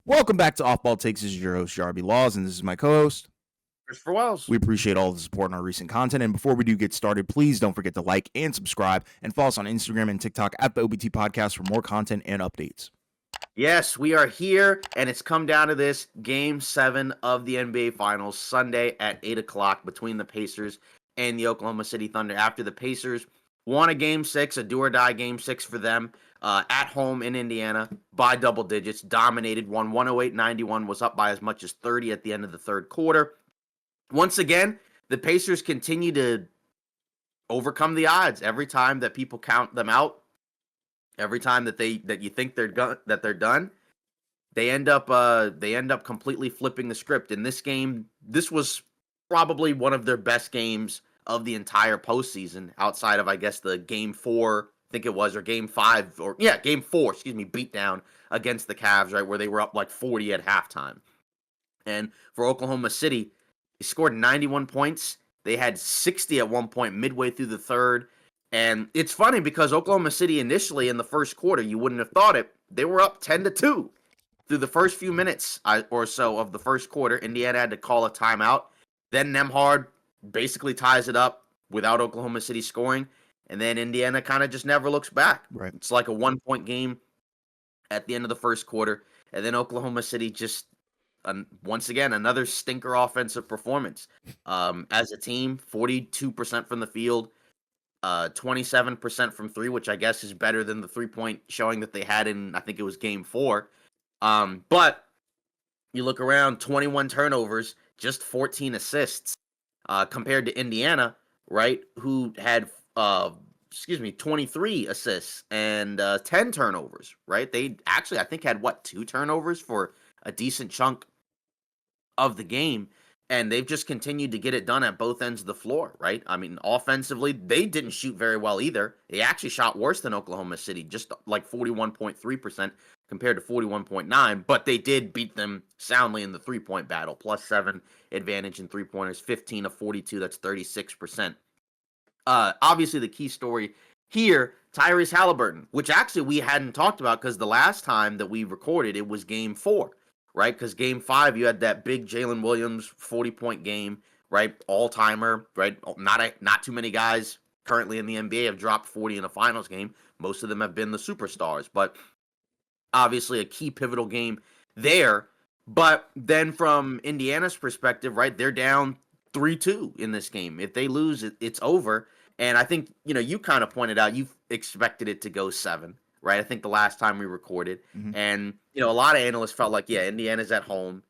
Welcome back to Off Ball Takes. This is your host, Yarby Laws, and this is my co-host, Christopher Wells. We appreciate all the support on our recent content. And before we do get started, please don't forget to like and subscribe and follow us on Instagram and TikTok at the OBT Podcast for more content and updates. Yes, we are here, and it's come down to this Game 7 of the NBA Finals, Sunday at 8 o'clock between the Pacers and the Oklahoma City Thunder. After the Pacers won a Game 6, a do-or-die Game 6 for them, at home in Indiana by double digits, dominated, won 108-91, was up by as much as 30 at the end of the third quarter. Once again, the Pacers continue to overcome the odds every time that people count them out. Every time that you think they're done, they end up completely flipping the script. In this game, this was probably one of their best games of the entire postseason, outside of, I guess, the Game 4, I think it was, or Game 5, Game 4, beatdown against the Cavs, right, where they were up like 40 at halftime. And for Oklahoma City, they scored 91 points. They had 60 at one point midway through the third. And it's funny because Oklahoma City initially in the first quarter, you wouldn't have thought it, they were up 10-2 through the first few minutes or so of the first quarter. Indiana had to call a timeout. Then Nembhard basically ties it up without Oklahoma City scoring. And then Indiana kind of just never looks back. Right. It's like a 1-point game at the end of the first quarter. And then Oklahoma City just, once again, another stinker offensive performance. As a team, 42% from the field. 27% from three, which I guess is better than the 3-point showing that they had in, I think it was Game 4. But you look around, 21 turnovers, just 14 assists, compared to Indiana, right, who had 23 assists and 10 turnovers, right? They actually, I think, had 2 turnovers for a decent chunk of the game. And they've just continued to get it done at both ends of the floor, right? I mean, offensively, they didn't shoot very well either. They actually shot worse than Oklahoma City, just like 41.3% compared to 41.9%. But they did beat them soundly in the three-point battle. +7 advantage in three-pointers, 15 of 42. That's 36%. Obviously, the key story here, Tyrese Haliburton, which actually we hadn't talked about because the last time that we recorded, it was Game 4. Right, because Game 5, you had that big Jalen Williams 40-point game, right, all-timer, right, not too many guys currently in the NBA have dropped 40 in a finals game. Most of them have been the superstars, but obviously a key pivotal game there. But then from Indiana's perspective, right, they're down 3-2 in this game. If they lose, it's over. And I think, you kind of pointed out, you expected it to go 7. Right, I think the last time we recorded, and a lot of analysts felt like, Indiana's at home,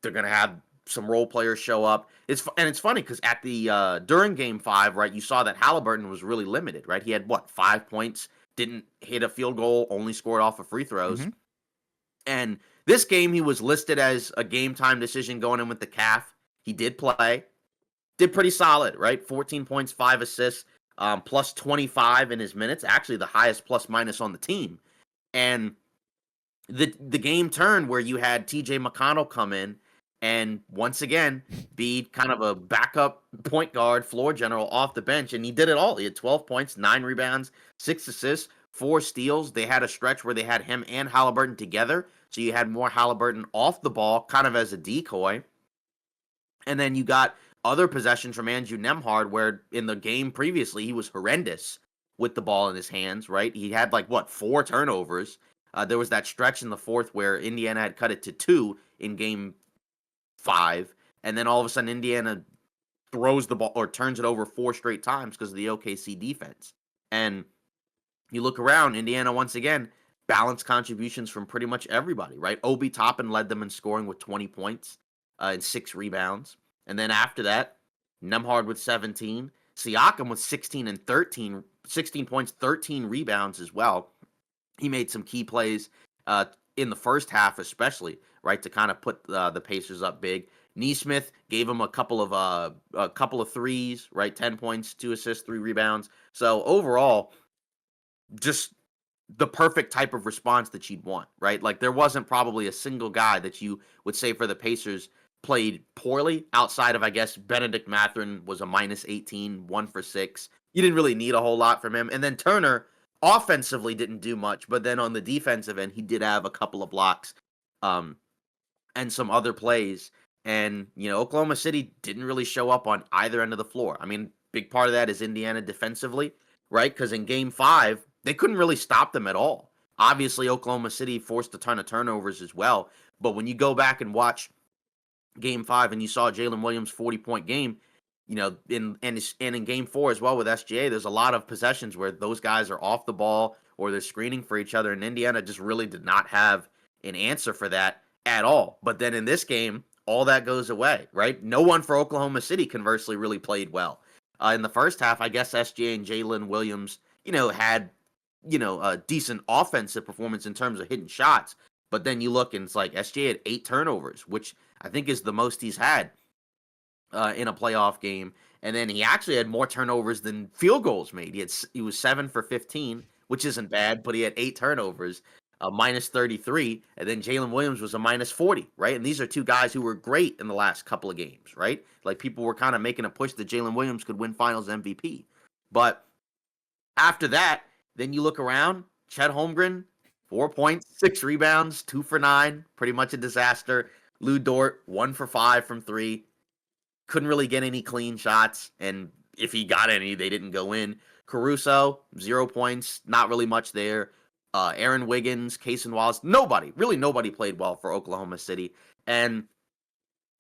they're gonna have some role players show up. It's funny because at the during Game 5, right, you saw that Haliburton was really limited, right? He had 5 points, didn't hit a field goal, only scored off of free throws, and this game he was listed as a game time decision going in with the calf. He did play, did pretty solid, right? 14 points, 5 assists. Plus 25 in his minutes, actually the highest plus minus on the team. And the game turned where you had TJ McConnell come in and once again be kind of a backup point guard, floor general off the bench. And he did it all. He had 12 points, 9 rebounds, 6 assists, 4 steals. They had a stretch where they had him and Haliburton together. So you had more Haliburton off the ball, kind of as a decoy. And then you got other possessions from Andrew Nembhard, where in the game previously he was horrendous with the ball in his hands, right? He had 4 turnovers. There was that stretch in the fourth where Indiana had cut it to 2 in Game 5, and then all of a sudden Indiana throws the ball or turns it over 4 straight times because of the OKC defense. And you look around, Indiana once again balanced contributions from pretty much everybody, right? Obi Toppin led them in scoring with 20 points and 6 rebounds. And then after that, Nembhard with 17, Siakam with 16 points, 13 rebounds as well. He made some key plays in the first half, especially, right, to kind of put the Pacers up big. Nesmith gave him a couple of threes, right, 10 points, 2 assists, 3 rebounds. So overall, just the perfect type of response that you'd want, right? Like there wasn't probably a single guy that you would say for the Pacers played poorly outside of, I guess, Benedict Mathurin was a -18, 1 for 6. You didn't really need a whole lot from him. And then Turner offensively didn't do much, but then on the defensive end, he did have a couple of blocks um, and some other plays. And, Oklahoma City didn't really show up on either end of the floor. I mean, big part of that is Indiana defensively, right? Because in game 5, they couldn't really stop them at all. Obviously, Oklahoma City forced a ton of turnovers as well. But when you go back and watch game 5 and you saw Jalen Williams' 40-point game, in game 4 as well with SGA, there's a lot of possessions where those guys are off the ball or they're screening for each other. And Indiana just really did not have an answer for that at all. But then in this game, all that goes away, right? No one for Oklahoma City conversely really played well. In the first half, I guess SGA and Jalen Williams, had, a decent offensive performance in terms of hitting shots. But then you look and it's like SGA had 8 turnovers, which I think is the most he's had in a playoff game. And then he actually had more turnovers than field goals made. He was 7 for 15, which isn't bad, but he had 8 turnovers, minus 33. And then Jalen Williams was a minus 40, right? And these are two guys who were great in the last couple of games, right? Like people were kind of making a push that Jalen Williams could win finals MVP. But after that, then you look around, Chet Holmgren, 4 points, 6 rebounds, 2 for 9, pretty much a disaster. Lou Dort, 1 for 5 from 3. Couldn't really get any clean shots, and if he got any, they didn't go in. Caruso, 0 points, not really much there. Aaron Wiggins, Cason Wallace, nobody played well for Oklahoma City. And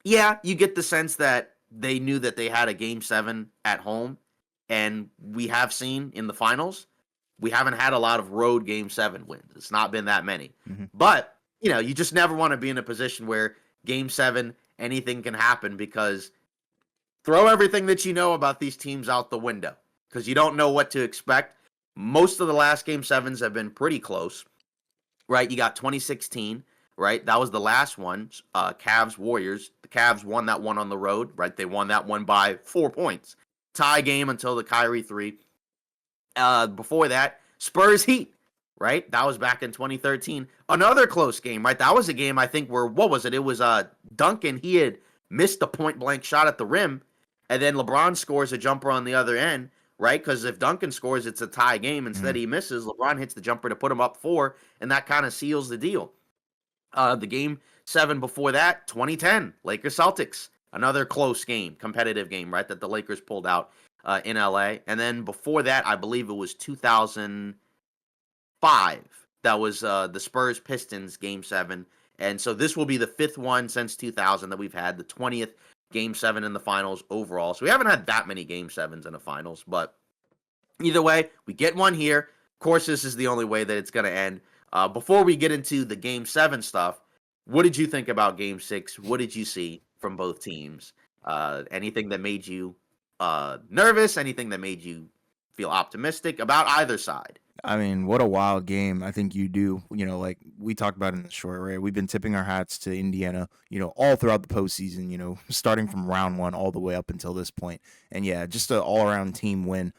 yeah, you get the sense that they knew that they had a game 7 at home, and we have seen in the finals, we haven't had a lot of road game 7 wins. It's not been that many. Mm-hmm. But, you just never want to be in a position where game 7, anything can happen, because throw everything that you know about these teams out the window because you don't know what to expect. Most of the last game 7s have been pretty close, right? You got 2016, right? That was the last one. Cavs Warriors. The Cavs won that one on the road, right? They won that one by 4 points. Tie game until the Kyrie 3. Before that, Spurs Heat, right? That was back in 2013. Another close game, right? That was a game I think where, what was it? It was Duncan. He had missed a point-blank shot at the rim, and then LeBron scores a jumper on the other end, right? Because if Duncan scores, it's a tie game. Instead, he misses. LeBron hits the jumper to put him up 4, and that kind of seals the deal. The game 7 before that, 2010, Lakers Celtics. Another close game, competitive game, right, that the Lakers pulled out in LA. And then before that, I believe it was 2005. That was the Spurs Pistons game 7. And so this will be the 5th one since 2000 that we've had, the 20th game 7 in the finals overall. So we haven't had that many game 7s in the finals, but either way, we get one here. Of course, this is the only way that it's going to end. Before we get into the game 7 stuff, what did you think about game 6? What did you see from both teams? Anything that made you nervous? Anything that made you feel optimistic about either side? I mean, what a wild game. I think you do, like we talked about in the short, right? We've been tipping our hats to Indiana, all throughout the postseason, starting from round 1 all the way up until this point. And yeah, just an all-around team win.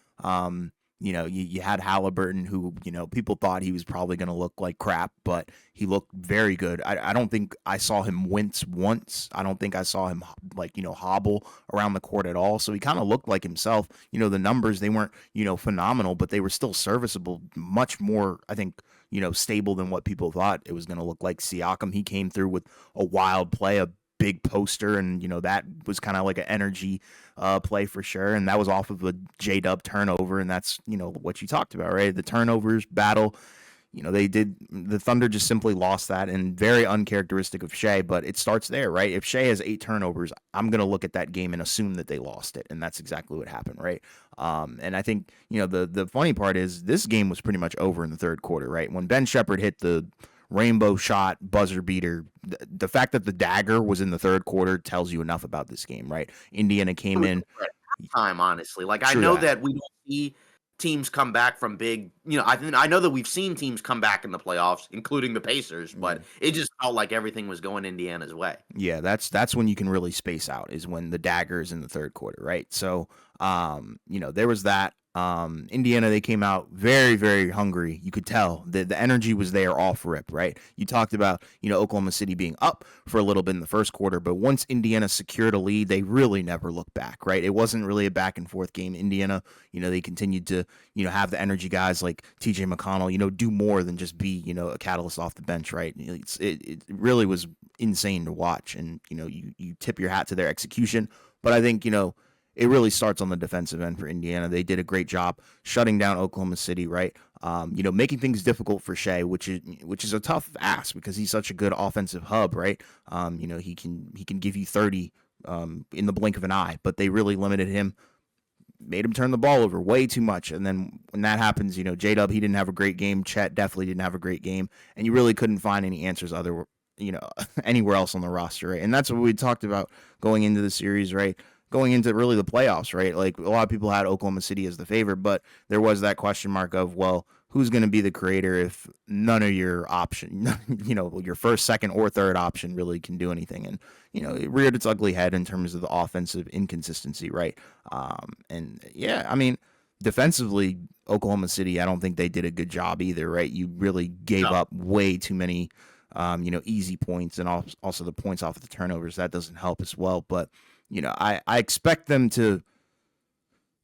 You had Haliburton, who, people thought he was probably going to look like crap, but he looked very good. I don't think I saw him wince once. I don't think I saw him, hobble around the court at all. So he kind of looked like himself. The numbers, they weren't, phenomenal, but they were still serviceable, much more, I think, stable than what people thought it was going to look like. Siakam, he came through with a wild play, a big poster, and that was kind of like an energy play for sure, and that was off of a J-Dub turnover, and that's what you talked about, right? The turnovers battle, the Thunder just simply lost that, and very uncharacteristic of Shea, but it starts there, right? If Shea has 8 turnovers, I'm going to look at that game and assume that they lost it, and that's exactly what happened, right? And I think, the funny part is this game was pretty much over in the third quarter, right? When Ben Shepherd hit the rainbow shot, buzzer beater. The fact that the dagger was in the third quarter tells you enough about this game, right? Indiana came in. Time, honestly. Like, I know that we don't see teams come back from big, I know that we've seen teams come back in the playoffs, including the Pacers, but it just felt like everything was going Indiana's way. Yeah, that's when you can really space out, is when the dagger is in the third quarter, right? So, there was that. Indiana, they came out very, very hungry. You could tell the energy was there off rip, right? You talked about, Oklahoma City being up for a little bit in the first quarter, but once Indiana secured a lead, they really never looked back, right? It wasn't really a back and forth game. Indiana, they continued to, have the energy guys like TJ McConnell, do more than just be, a catalyst off the bench, right? It really was insane to watch, and, you tip your hat to their execution. But I think, it really starts on the defensive end for Indiana. They did a great job shutting down Oklahoma City, right? Making things difficult for Shea, which is a tough ask because he's such a good offensive hub, right? He can give you 30 in the blink of an eye, but they really limited him, made him turn the ball over way too much. And then when that happens, J-Dub, he didn't have a great game. Chet definitely didn't have a great game, and you really couldn't find any answers anywhere else on the roster, right? And that's what we talked about going into the series, right? Going into really the playoffs, right? Like a lot of people had Oklahoma City as the favorite, but there was that question mark of, well, who's going to be the creator if none of your option, your first, second, or third option really can do anything? And, it reared its ugly head in terms of the offensive inconsistency, right? And yeah, I mean, defensively, Oklahoma City, I don't think they did a good job either, right? You really gave No. up way too many, easy points, and also the points off of the turnovers. That doesn't help as well, but I expect them to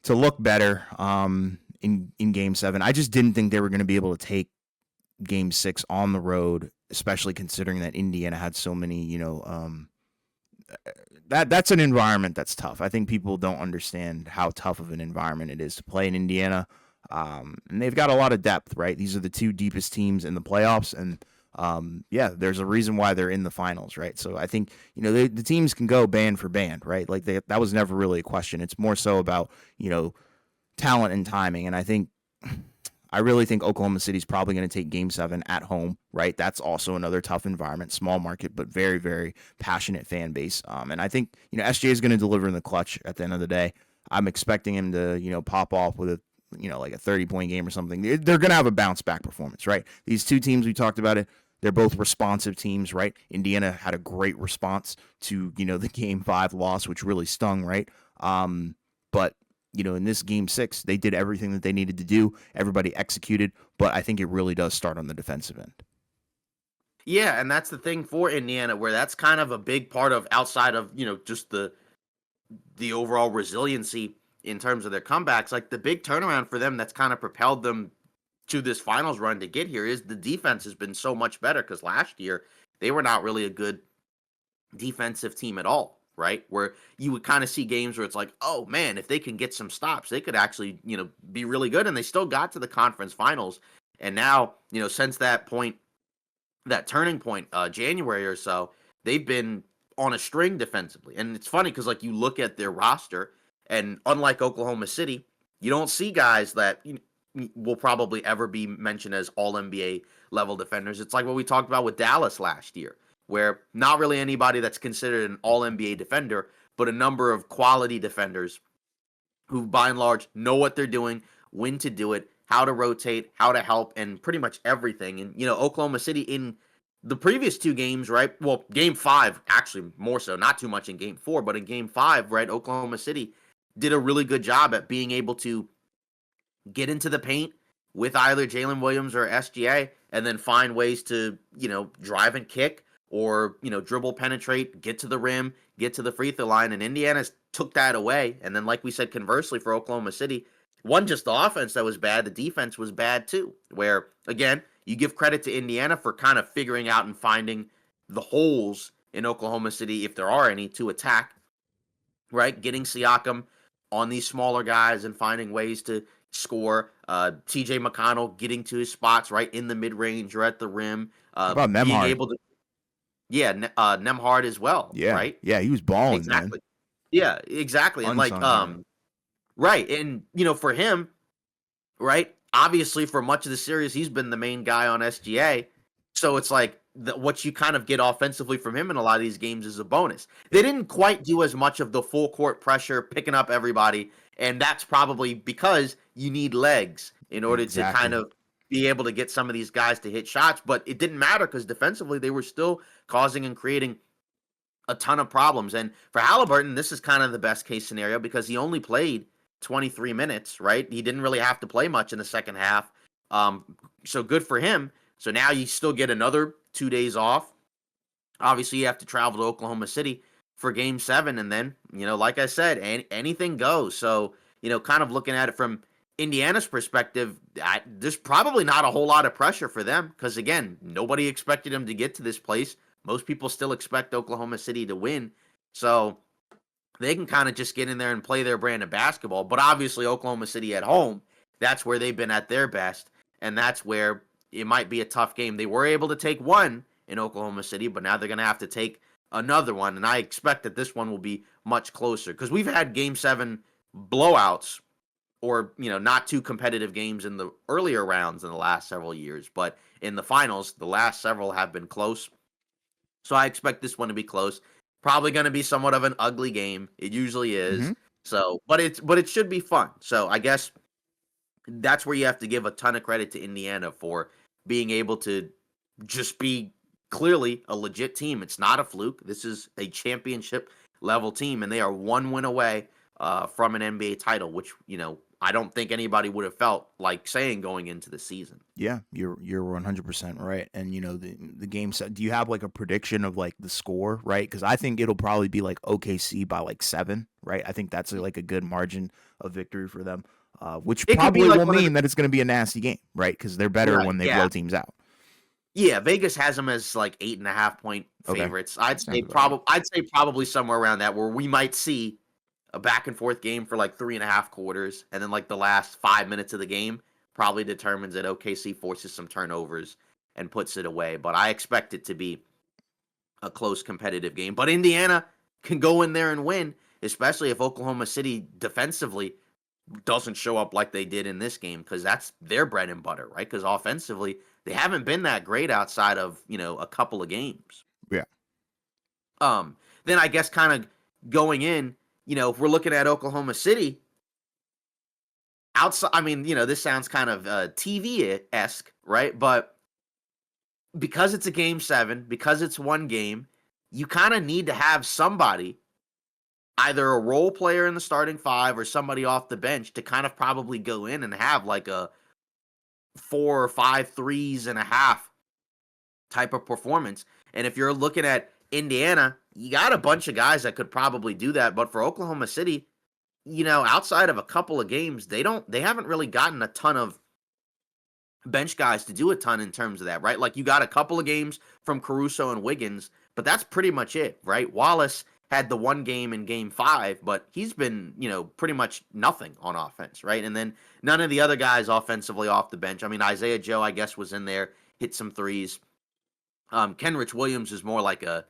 look better in Game 7. I just didn't think they were going to be able to take Game 6 on the road, especially considering that Indiana had so many. That's an environment that's tough. I think people don't understand how tough of an environment it is to play in Indiana, and they've got a lot of depth, right? These are the two deepest teams in the playoffs, and there's a reason why they're in the finals, right? So I think, the teams can go band for band, right? Like that was never really a question. It's more so about, talent and timing. And I really think Oklahoma City's probably going to take Game 7 at home, right? That's also another tough environment, small market, but very, very passionate fan base. And I think, SJ is going to deliver in the clutch at the end of the day. I'm expecting him to, pop off with like a 30-point game or something. They're going to have a bounce back performance, right? These two teams, we talked about it. They're both responsive teams, right? Indiana had a great response to, the Game 5 loss, which really stung, right? But, in this Game 6, they did everything that they needed to do. Everybody executed, but I think it really does start on the defensive end. Yeah, and that's the thing for Indiana, where that's kind of a big part of outside of, just the overall resiliency in terms of their comebacks. Like the big turnaround for them that's kind of propelled them to this finals run to get here is the defense has been so much better, because last year they were not really a good defensive team at all, right? Where you would kind of see games where it's like, oh man, if they can get some stops, they could actually, be really good. And they still got to the conference finals. And now, since that point, that turning point, January or so, they've been on a string defensively. And it's funny because like you look at their roster, and unlike Oklahoma City, you don't see guys that will probably ever be mentioned as all NBA level defenders. It's like what we talked about with Dallas last year, where not really anybody that's considered an all NBA defender, but a number of quality defenders who by and large know what they're doing, when to do it, how to rotate, how to help, and pretty much everything. And, Oklahoma City in the previous two games, right? Well, Game 5, actually more so, not too much in Game 4, but in Game 5, right, Oklahoma City did a really good job at being able to get into the paint with either Jalen Williams or SGA, and then find ways to, drive and kick, or, dribble, penetrate, get to the rim, get to the free throw line. And Indiana's took that away. And then, like we said, conversely for Oklahoma City, one, just the offense that was bad, the defense was bad too. Where, again, you give credit to Indiana for kind of figuring out and finding the holes in Oklahoma City, if there are any, to attack, right? Getting Siakam on these smaller guys and finding ways to score. TJ McConnell getting to his spots right in the mid range or at the rim. How about Being Nemhard? able to, yeah, Nemhard as well, Yeah, right? yeah, he was balling, man. Exactly. Yeah, exactly. And like, Unsung hero. right. And, for him, right, obviously for much of the series, he's been the main guy on SGA. So it's like what you kind of get offensively from him in a lot of these games is a bonus. They didn't quite do as much of the full court pressure, picking up everybody. And that's probably because you need legs in order to kind Exactly. of be able to get some of these guys to hit shots. But it didn't matter because defensively, they were still causing and creating a ton of problems. And for Haliburton, this is kind of the best case scenario because he only played 23 minutes, right? He didn't really have to play much in the second half. So good for him. So now you still get another 2 days off. Obviously, you have to travel to Oklahoma City for game 7. And then, like I said, anything goes. So, kind of looking at it from Indiana's perspective, there's probably not a whole lot of pressure for them because, again, nobody expected them to get to this place. Most people still expect Oklahoma City to win. So they can kind of just get in there and play their brand of basketball. But obviously, Oklahoma City at home, that's where they've been at their best. And that's where it might be a tough game. They were able to take one in Oklahoma City, but now they're going to have to take another one. And I expect that this one will be much closer because we've had game 7 blowouts or, not too competitive games in the earlier rounds in the last several years. But in the finals, the last several have been close. So I expect this one to be close. Probably going to be somewhat of an ugly game. It usually is. Mm-hmm. So, but it should be fun. So I guess that's where you have to give a ton of credit to Indiana for being able to just be clearly a legit team. It's not a fluke. This is a championship level team, and they are one win away from an NBA title, which, I don't think anybody would have felt like saying going into the season. Yeah, you're 100% right. And the game set. Do you have like a prediction of like the score, right? Because I think it'll probably be like OKC by like 7, right? I think that's like a good margin of victory for them, which It could be probably like will one of mean that it's going to be a nasty game, right? Because they're better Right, when they yeah. blow teams out. Yeah, Vegas has them as like 8.5-point Okay. favorites. I'd Sounds say about right. probably somewhere around that where we might see a back and forth game for like 3.5 quarters, and then like the last 5 minutes of the game probably determines that OKC forces some turnovers and puts it away. But I expect it to be a close competitive game. But Indiana can go in there and win, especially if Oklahoma City defensively doesn't show up like they did in this game, because that's their bread and butter, right? Because offensively, they haven't been that great outside of, a couple of games. Yeah. Then I guess kind of going in, if we're looking at Oklahoma City, outside, I mean, this sounds kind of TV-esque, right? But because it's a game 7, because it's one game, you kind of need to have somebody, either a role player in the starting 5 or somebody off the bench, to kind of probably go in and have like a 4 or 5 threes and a half type of performance. And if you're looking at Indiana, you got a bunch of guys that could probably do that. But for Oklahoma City, outside of a couple of games, they haven't really gotten a ton of bench guys to do a ton in terms of that, right? Like you got a couple of games from Caruso and Wiggins, but that's pretty much it, right? Wallace had the one game in game 5, but he's been, pretty much nothing on offense, right? And then none of the other guys offensively off the bench. I mean, Isaiah Joe, I guess, was in there, hit some threes. Kenrich Williams is more like a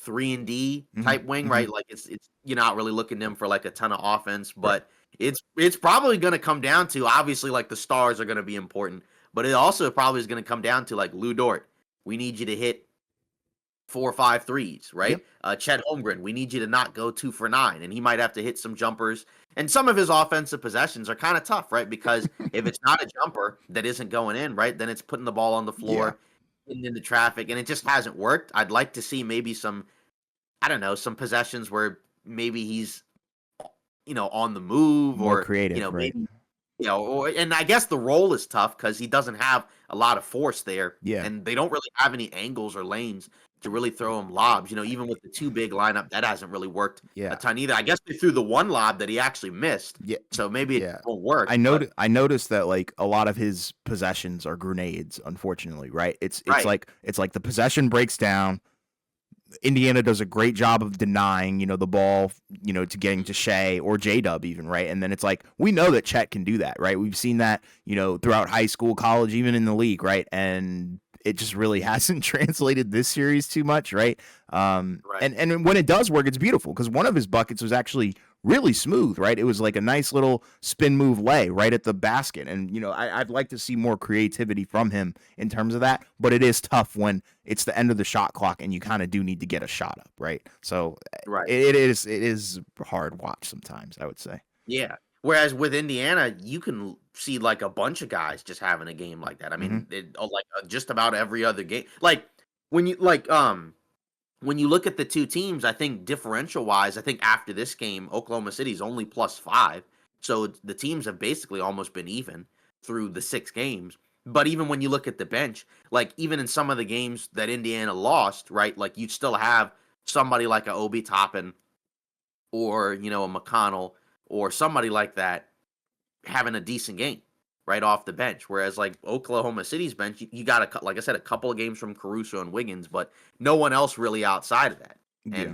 3-and-D type wing, right? Like it's you're not really looking at him for like a ton of offense, but it's probably going to come down to, obviously, like the stars are going to be important, but it also probably is going to come down to like Lou Dort. We need you to hit 4 or 5 threes, right? Yep. Chet Holmgren, we need you to not go 2 for 9, and he might have to hit some jumpers. And some of his offensive possessions are kind of tough, right? Because if it's not a jumper that isn't going in, right, then it's putting the ball on the floor, getting into traffic, and it just hasn't worked. I'd like to see maybe some, I don't know, some possessions where maybe he's, on the move, More or creative, right? maybe, and I guess the role is tough because he doesn't have a lot of force there, Yeah. and they don't really have any angles or lanes to really throw him lobs. Even with the 2 big lineup, that hasn't really worked Yeah. a ton either. I guess they threw the one lob that he actually missed, Yeah. so maybe Yeah. it won't work. I noticed that like a lot of his possessions are grenades, unfortunately, right? It's Right. like the possession breaks down. Indiana does a great job of denying, the ball, to getting to Shea or J-Dub even, right? And then it's like, we know that Chet can do that, right? We've seen that, throughout high school, college, even in the league, right? And it just really hasn't translated this series too much, right? Right. And when it does work, it's beautiful because one of his buckets was actually really smooth, right? It was like a nice little spin move lay right at the basket. And, I'd like to see more creativity from him in terms of that, but it is tough when it's the end of the shot clock and you kind of do need to get a shot up, right? So Right. it is hard watch sometimes, I would say. Yeah. Whereas with Indiana, you can see like a bunch of guys just having a game like that. I mean, just about every other game. Like when you when you look at the two teams, I think differential wise, I think after this game, Oklahoma City's only +5 So the teams have basically almost been even through the 6 games. But even when you look at the bench, like even in some of the games that Indiana lost, right? Like you'd still have somebody like a Obi Toppin or a McConnell or somebody like that having a decent game right off the bench. Whereas like Oklahoma City's bench, you got like I said, a couple of games from Caruso and Wiggins, but no one else really outside of that. Yeah.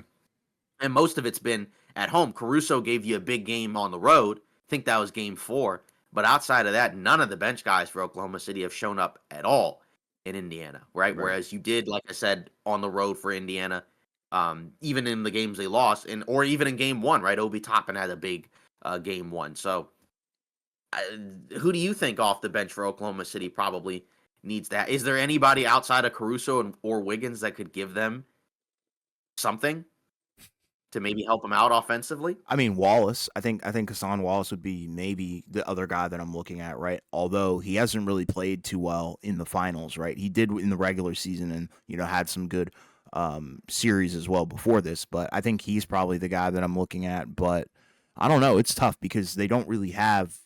And most of it's been at home. Caruso gave you a big game on the road. I think that was game 4. But outside of that, none of the bench guys for Oklahoma City have shown up at all in Indiana, right? Right. Whereas you did, like I said, on the road for Indiana, even in the games they lost, or even in game 1, right? Obi Toppin had a big game 1. So who do you think off the bench for Oklahoma City probably needs that? Is there anybody outside of Caruso or Wiggins that could give them something to maybe help them out offensively? I mean, Wallace. I think Hassan Wallace would be maybe the other guy that I'm looking at, right? Although he hasn't really played too well in the finals, right? He did in the regular season, and had some good series as well before this. But I think he's probably the guy that I'm looking at. But I don't know. It's tough because they don't really have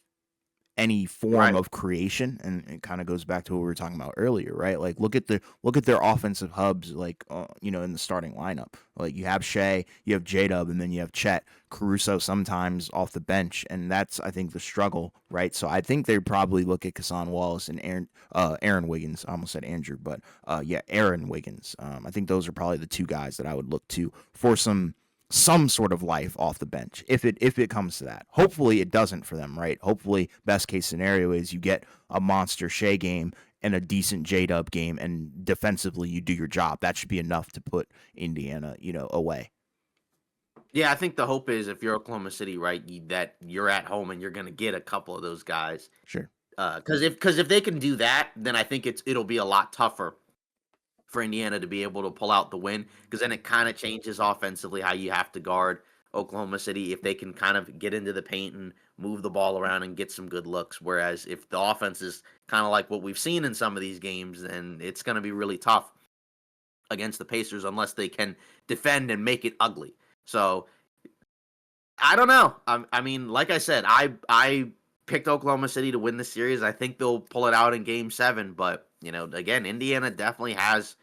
any form Right. of creation, and it kind of goes back to what we were talking about earlier, right? Like look at their offensive hubs, like in the starting lineup. Like you have Shea, you have J-Dub, and then you have Chet, Caruso sometimes off the bench, and that's I think the struggle, right? So I think they'd probably look at Kassan Wallace and Aaron Wiggins. I almost said Andrew, but yeah, Aaron Wiggins. I think those are probably the two guys that I would look to for some sort of life off the bench if it comes to that. Hopefully it doesn't for them, right? Hopefully best case scenario is you get a monster Shea game and a decent J-Dub game, and defensively you do your job. That should be enough to put Indiana, away. Yeah, I think the hope is if you're Oklahoma City, right, that you're at home and you're going to get a couple of those guys. Sure. Because if they can do that, then I think it'll be a lot tougher for Indiana to be able to pull out the win. Because then it kind of changes offensively how you have to guard Oklahoma City if they can kind of get into the paint and move the ball around and get some good looks. Whereas if the offense is kind of like what we've seen in some of these games, then it's going to be really tough against the Pacers unless they can defend and make it ugly. So I don't know. I mean, like I said, I picked Oklahoma City to win the series. I think they'll pull it out in Game 7. But again, Indiana definitely has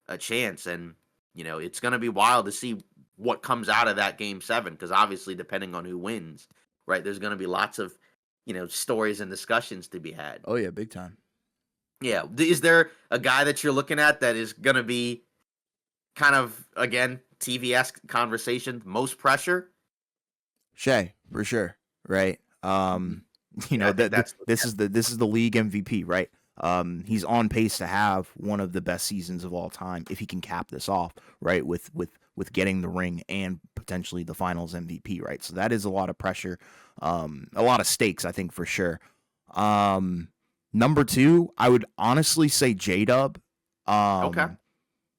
a chance, and it's going to be wild to see what comes out of that Game 7 because obviously, depending on who wins, right, there's going to be lots of stories and discussions to be had. Oh yeah, big time. Yeah, is there a guy that you're looking at that is going to be kind of again TV-esque conversation, most pressure? Shea, for sure, right? Yeah, I think that's This is the league MVP, right? He's on pace to have one of the best seasons of all time if he can cap this off, right? With getting the ring and potentially the Finals MVP, right? So that is a lot of pressure, a lot of stakes, I think for sure. Number 2, I would honestly say J-Dub, okay.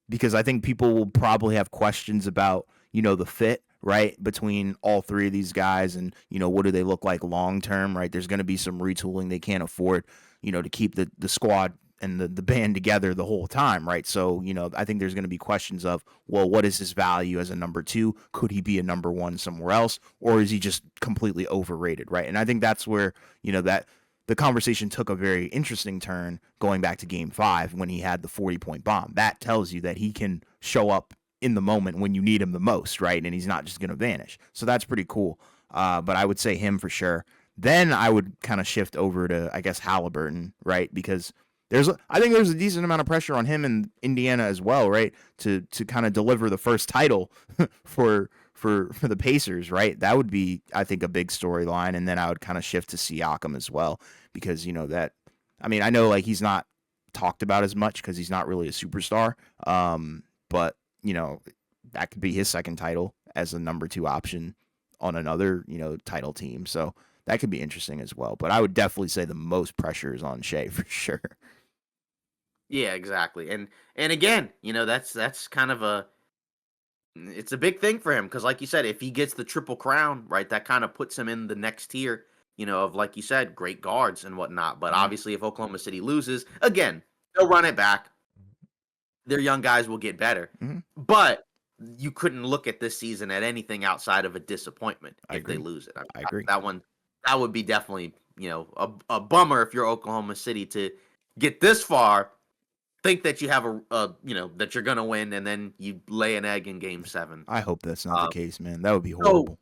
because I think people will probably have questions about the fit, right, between all three of these guys, and what do they look like long term, right? There's going to be some retooling. They can't afford to keep the squad and the band together the whole time, right? So I think there's going to be questions of, well, what is his value as a number 2? Could he be a number 1 somewhere else, or is he just completely overrated, right? And I think that's where that the conversation took a very interesting turn going back to Game 5 when he had the 40-point bomb. That tells you that he can show up in the moment when you need him the most, right? And he's not just going to vanish. So that's pretty cool. But I would say him for sure. Then I would kind of shift over to, I guess, Haliburton, right? Because I think there's a decent amount of pressure on him in Indiana as well, right? To kind of deliver the first title for the Pacers, right? That would be, I think, a big storyline. And then I would kind of shift to Siakam as well, because that. I mean, I know like he's not talked about as much because he's not really a superstar. But that could be his second title as a number 2 option on another title team. So that could be interesting as well. But I would definitely say the most pressure is on Shea for sure. Yeah, exactly. And again, that's kind of it's a big thing for him because like you said, if he gets the triple crown, right, that kind of puts him in the next tier, of like you said, great guards and whatnot. But obviously if Oklahoma City loses, again, they'll run it back. Their young guys will get better. Mm-hmm. But you couldn't look at this season at anything outside of a disappointment I if they agree. lose it. I agree. That that would be definitely, a bummer if you're Oklahoma City to get this far, think that you have that you're gonna win, and then you lay an egg in Game 7. I hope that's not the Um, case, man. That would be so horrible.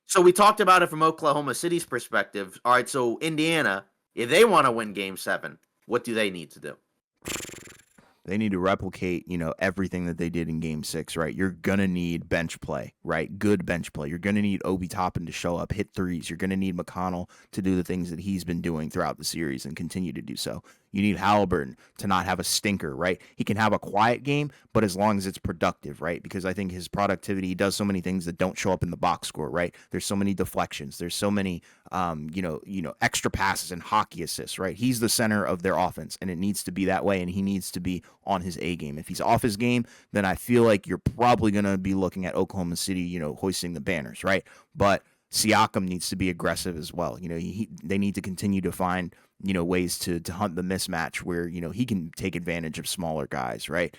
so we talked about it from Oklahoma City's perspective. All right, so Indiana, if they want to win Game 7, what do they need to do? They need to replicate, everything that they did in Game 6, right? You're gonna need bench play, right? Good bench play. You're gonna need Obi Toppin to show up, hit threes. You're gonna need McConnell to do the things that he's been doing throughout the series and continue to do so. You need Haliburton to not have a stinker, right? He can have a quiet game, but as long as it's productive, right? Because I think his productivity, he does so many things that don't show up in the box score, right? There's so many deflections. There's so many, extra passes and hockey assists, right? He's the center of their offense, and it needs to be that way, and he needs to be on his A game. If he's off his game, then I feel like you're probably going to be looking at Oklahoma City, hoisting the banners, right? But Siakam needs to be aggressive as well. They need to continue to find ways to hunt the mismatch where he can take advantage of smaller guys, right?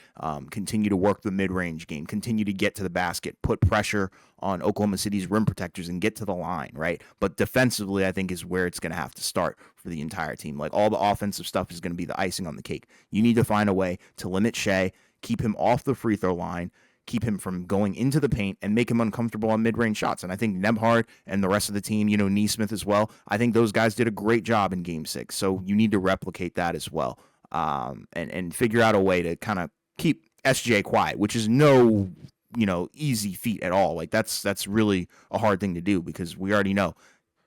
Continue to work the mid-range game, continue to get to the basket, put pressure on Oklahoma City's rim protectors and get to the line, right? But defensively, I think is where it's going to have to start for the entire team. Like all the offensive stuff is going to be the icing on the cake. You need to find a way to limit Shea, keep him off the free throw line, keep him from going into the paint and make him uncomfortable on mid-range shots. And I think Nebhard and the rest of the team, Neesmith as well, I think those guys did a great job in Game 6. So you need to replicate that as well, and figure out a way to kind of keep SGA quiet, which is no easy feat at all. Like that's really a hard thing to do because we already know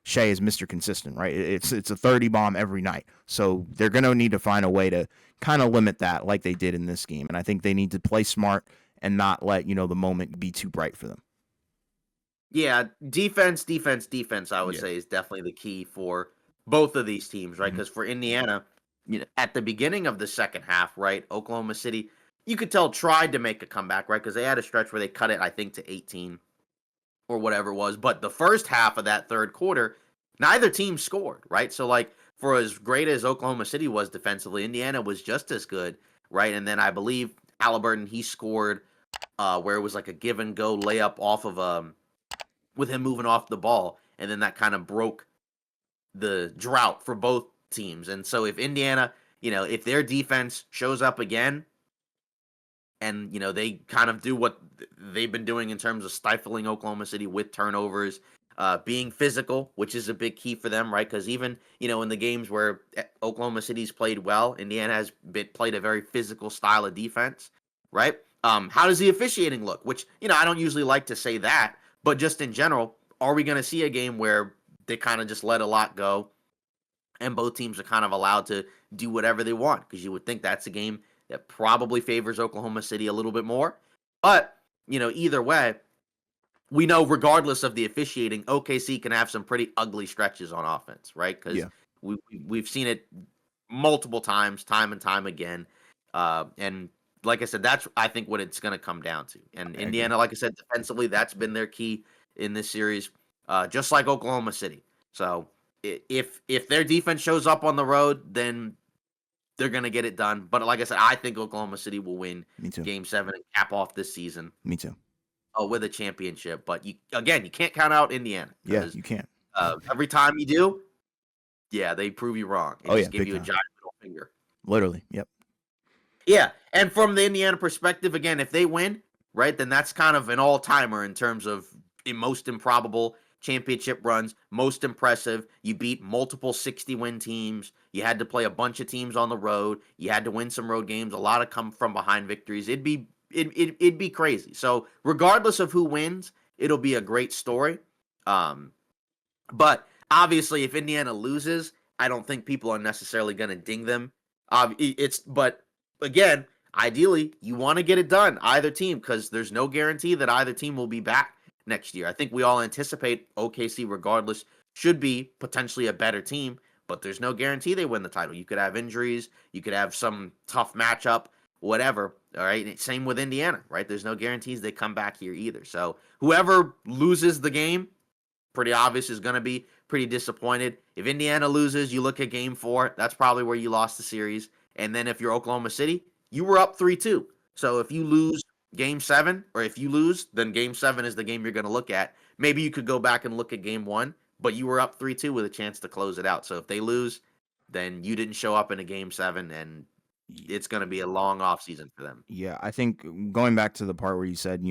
Shea is Mr. Consistent, right? It's a 30 bomb every night. So they're going to need to find a way to kind of limit that like they did in this game. And I think they need to play smart and not let, the moment be too bright for them. Yeah, defense, I would say is definitely the key for both of these teams, right? Because for Indiana, at the beginning of the second half, right, Oklahoma City, you could tell tried to make a comeback, right? Because they had a stretch where they cut it, I think, to 18 or whatever it was. But the first half of that third quarter, neither team scored, right? So, like, for as great as Oklahoma City was defensively, Indiana was just as good, right? And then I believe Haliburton, he scored where it was like a give and go layup off of with him moving off the ball, and then that kind of broke the drought for both teams. And so if Indiana, if their defense shows up again and they kind of do what they've been doing in terms of stifling Oklahoma City with turnovers, being physical, which is a big key for them, right? Because even in the games where Oklahoma City's played well, Indiana has played a very physical style of defense, right? How does the officiating look? Which I don't usually like to say that, but just in general, are we going to see a game where they kind of just let a lot go, and both teams are kind of allowed to do whatever they want? Because you would think that's a game that probably favors Oklahoma City a little bit more. But either way, we know regardless of the officiating, OKC can have some pretty ugly stretches on offense, right? Because we've seen it multiple times, time and time again. And like I said, that's I think what it's going to come down to. And Indiana, like I said, defensively, that's been their key in this series, just like Oklahoma City. So if their defense shows up on the road, then they're going to get it done. But like I said, I think Oklahoma City will win Game 7 and cap off this season. Me too. With a championship. But you can't count out Indiana. Yeah, you can't. Every time you do, they prove you wrong. And just give you a giant middle finger. Literally, yep. Yeah, and from the Indiana perspective, again, if they win, right, then that's kind of an all-timer in terms of most improbable championship runs, most impressive. You beat multiple 60-win teams. You had to play a bunch of teams on the road. You had to win some road games. A lot of come from behind victories. It'd be crazy. So regardless of who wins, it'll be a great story. But obviously, if Indiana loses, I don't think people are necessarily going to ding them. But again, ideally, you want to get it done, either team, because there's no guarantee that either team will be back next year. I think we all anticipate OKC, regardless, should be potentially a better team, but there's no guarantee they win the title. You could have injuries, you could have some tough matchup, whatever. All right. Same with Indiana, right? There's no guarantees they come back here either. So whoever loses the game, pretty obvious, is going to be pretty disappointed. If Indiana loses, you look at Game 4, that's probably where you lost the series. And then if you're Oklahoma City, you were up 3-2. So if you lose Game 7, or if you lose, then Game 7 is the game you're going to look at. Maybe you could go back and look at Game 1, but you were up 3-2 with a chance to close it out. So if they lose, then you didn't show up in a game 7, and it's going to be a long offseason for them. Yeah, I think going back to the part where you said,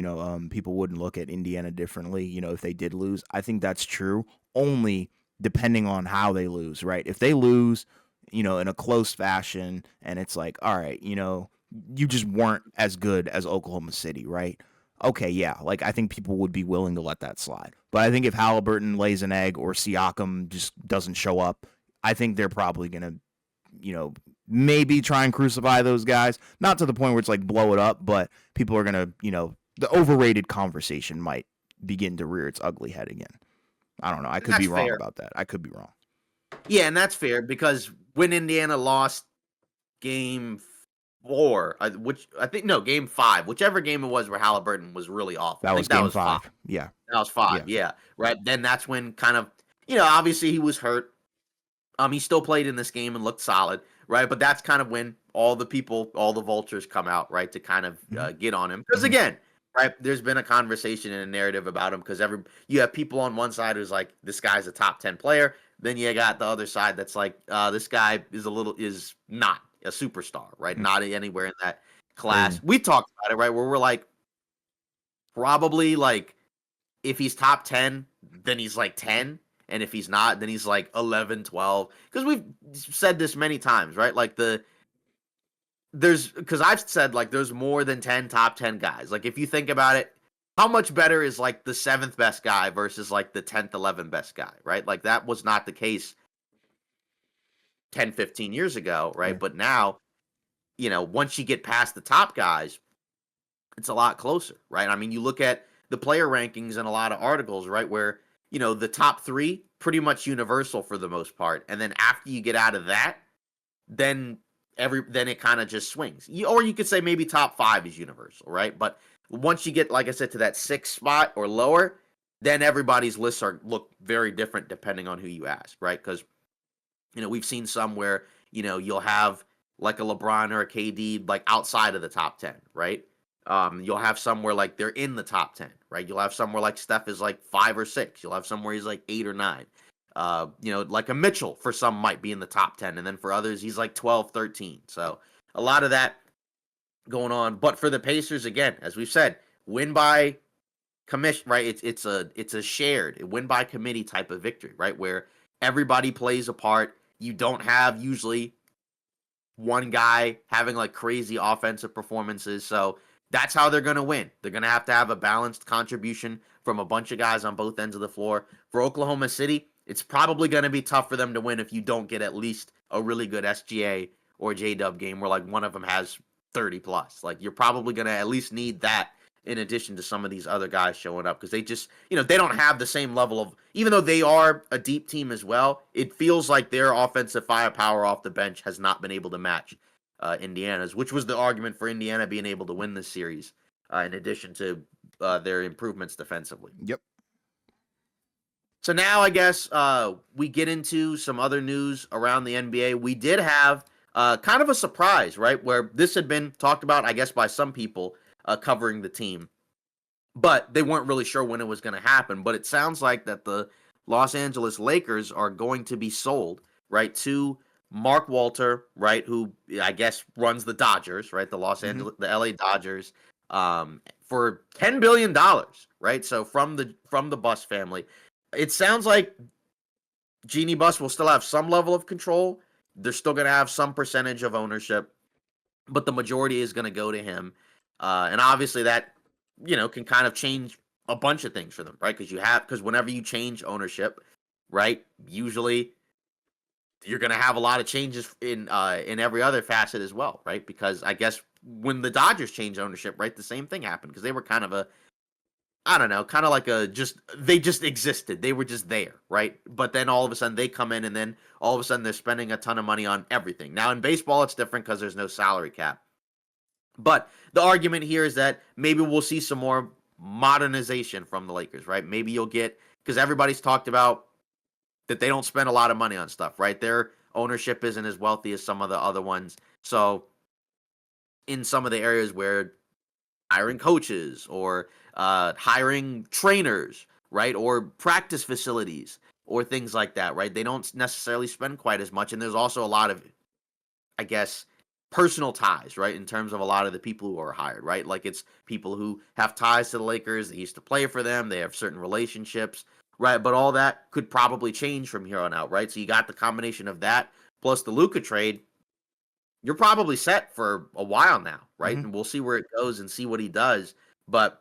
people wouldn't look at Indiana differently, if they did lose. I think that's true, only depending on how they lose, right? If they lose, in a close fashion and it's like, all right, you just weren't as good as Oklahoma City, right? Okay, yeah, like I think people would be willing to let that slide. But I think if Haliburton lays an egg or Siakam just doesn't show up, I think they're probably going to, maybe try and crucify those guys. Not to the point where it's like blow it up, but people are going to, the overrated conversation might begin to rear its ugly head again. I don't know. I could be wrong about that. I could be wrong. Yeah, and that's fair because when Indiana lost game 4, game 5, whichever game it was where Haliburton was really awful. That was game 5. Yeah. That was 5. Yeah. Right. Then that's when kind of, obviously he was hurt. He still played in this game and looked solid, right? But that's kind of when all the vultures come out, right, to kind of get on him. Because again, right, there's been a conversation and a narrative about him because you have people on one side who's like, this guy's a top 10 player. Then you got the other side that's like, this guy is not a superstar, right? Not anywhere in that class. We talked about it, right, where we're like, probably like, if he's top 10, then he's like 10. And if he's not, then he's like 11, 12. Because we've said this many times, right? Like because I've said like there's more than 10 top 10 guys. Like if you think about it, how much better is like the 7th best guy versus like the 10th, 11th best guy, right? Like that was not the case 10, 15 years ago, right? Yeah. But now, once you get past the top guys, it's a lot closer, right? I mean, you look at the player rankings in a lot of articles, right, where the top 3 pretty much universal for the most part, and then after you get out of that, then it kind of just swings. Or you could say maybe top 5 is universal, right? But once you get, like I said, to that 6th spot or lower, then everybody's lists look very different depending on who you ask, right? Because we've seen some where you'll have like a LeBron or a KD like outside of the top 10, right? You'll have somewhere like they're in the top 10, right? You'll have somewhere like Steph is like 5 or 6. You'll have somewhere he's like 8 or 9. Like a Mitchell for some might be in the top 10. And then for others, he's like 12, 13. So a lot of that going on. But for the Pacers, again, as we've said, win by commission, right? It's a shared win by committee type of victory, right? Where everybody plays a part. You don't have usually one guy having like crazy offensive performances. So that's how they're going to win. They're going to have a balanced contribution from a bunch of guys on both ends of the floor. For Oklahoma City, it's probably going to be tough for them to win if you don't get at least a really good SGA or J-Dub game where like one of them has 30 plus. Like you're probably going to at least need that in addition to some of these other guys showing up because they just, they don't have the same level of, even though they are a deep team as well, it feels like their offensive firepower off the bench has not been able to match Indiana's, which was the argument for Indiana being able to win this series, in addition to their improvements defensively. Yep. So now I guess we get into some other news around the NBA. We did have kind of a surprise, right, where this had been talked about, I guess, by some people covering the team, but they weren't really sure when it was going to happen. But it sounds like that the Los Angeles Lakers are going to be sold, right, to Mark Walter, right, who I guess runs the Dodgers, right, the the LA Dodgers, for $10 billion, right? So from the Buss family, it sounds like Jeannie Buss will still have some level of control. They're still going to have some percentage of ownership, but the majority is going to go to him. And obviously that, can kind of change a bunch of things for them, right? Because whenever you change ownership, right, usually you're going to have a lot of changes in every other facet as well, right? Because I guess when the Dodgers changed ownership, right, the same thing happened because they were kind of they just existed. They were just there, right? But then all of a sudden they come in and then all of a sudden they're spending a ton of money on everything. Now in baseball, it's different because there's no salary cap. But the argument here is that maybe we'll see some more modernization from the Lakers, right? Maybe you'll get, because everybody's talked about that they don't spend a lot of money on stuff, right? Their ownership isn't as wealthy as some of the other ones. So in some of the areas where hiring coaches or hiring trainers, right, or practice facilities, or things like that, right? They don't necessarily spend quite as much, and there's also a lot of, I guess, personal ties, right? In terms of a lot of the people who are hired, right? Like it's people who have ties to the Lakers. They used to play for them. They have certain relationships, right? But all that could probably change from here on out, right? So you got the combination of that plus the Luka trade. You're probably set for a while now, right? Hmm. And we'll see where it goes and see what he does. But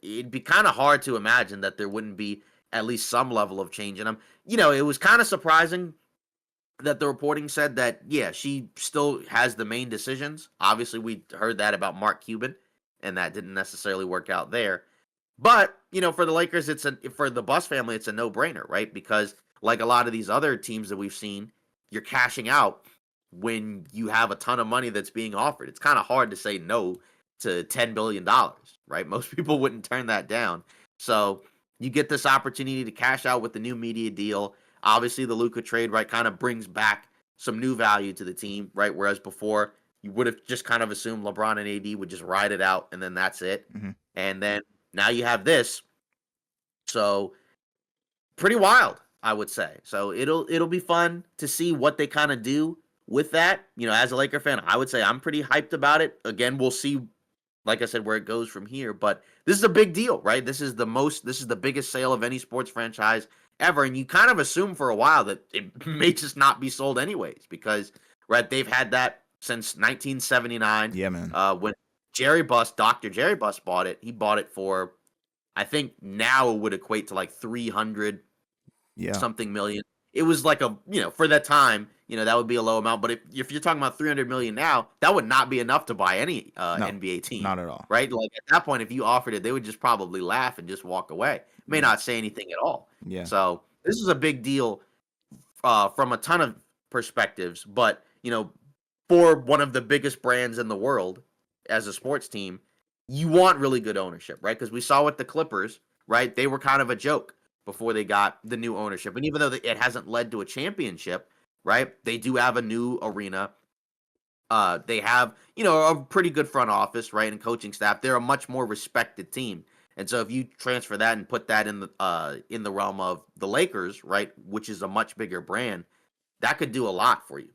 it'd be kind of hard to imagine that there wouldn't be at least some level of change. And it was kind of surprising that the reporting said that, yeah, she still has the main decisions. Obviously, we heard that about Mark Cuban, and that didn't necessarily work out there. But, for the Lakers, for the Buss family, it's a no-brainer, right? Because like a lot of these other teams that we've seen, you're cashing out when you have a ton of money that's being offered. It's kind of hard to say no to $10 billion, right? Most people wouldn't turn that down. So you get this opportunity to cash out with the new media deal. Obviously, the Luka trade, right, kind of brings back some new value to the team, right? Whereas before, you would have just kind of assumed LeBron and AD would just ride it out, and then that's it. Hmm. And then now you have this. So pretty wild, I would say. So it'll be fun to see what they kind of do with that. As a Laker fan, I would say I'm pretty hyped about it. Again, we'll see, like I said, where it goes from here. But this is a big deal, right? This is the biggest sale of any sports franchise ever. And you kind of assume for a while that it may just not be sold anyways, because right, they've had that since 1979. Yeah, man. When Dr. Jerry Buss bought it, he bought it for, I think now it would equate to like 300 Yeah. something million. It was like for that time, that would be a low amount. But if you're talking about 300 million now, that would not be enough to buy any No, NBA team, not at all. right? Like at that point, if you offered it, they would just probably laugh and just walk away. May Yeah. not say anything at all. Yeah. So this is a big deal from a ton of perspectives. But for one of the biggest brands in the world as a sports team, you want really good ownership, right? Because we saw with the Clippers, right? They were kind of a joke before they got the new ownership. And even though it hasn't led to a championship, right? They do have a new arena. They have, a pretty good front office, right? And coaching staff. They're a much more respected team. And so if you transfer that and put that in the realm of the Lakers, right, which is a much bigger brand, that could do a lot for you.